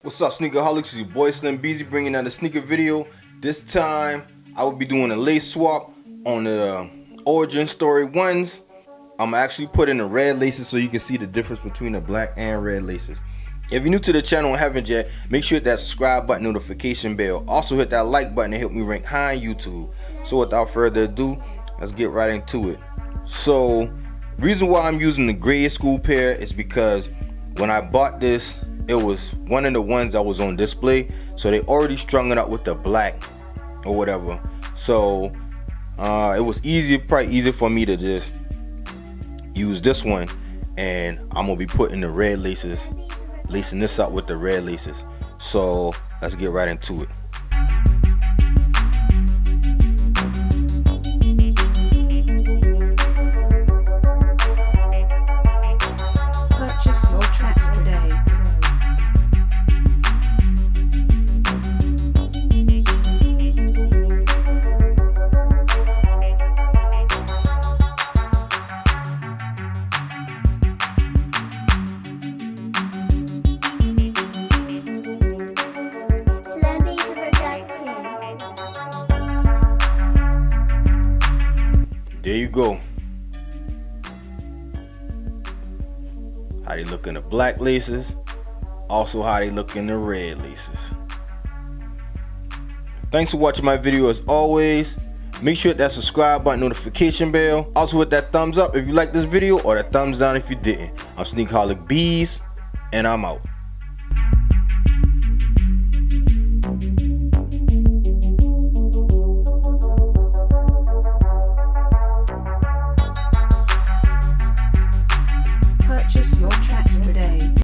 What's up, Sneakerholics? It's your boy SlimBeezy bringing out a sneaker video. This time I will be doing a lace swap on the Origin Story ones. I'm actually putting the red laces so you can see the difference between the black and red laces. If you're new to the channel and haven't yet, make sure to hit that subscribe button, notification bell. Also hit that like button to help me rank high on YouTube. So without further ado, let's get right into it. So reason why I'm using the gray school pair is because when I bought this, it was one of the ones that was on display, so they already strung it up with the black or whatever. So it was probably easier for me to just use this one, and I'm gonna be putting the red laces, lacing this up with the red laces. So let's get right into it. Purchase your tracks today. There you go. How they look in the black laces, also how they look in the red laces. Thanks for watching my video as always. Make sure to hit that subscribe button, notification bell. Also hit that thumbs up if you like this video, or that thumbs down if you didn't. I'm Sneakerholicbeez, and I'm out. Purchase your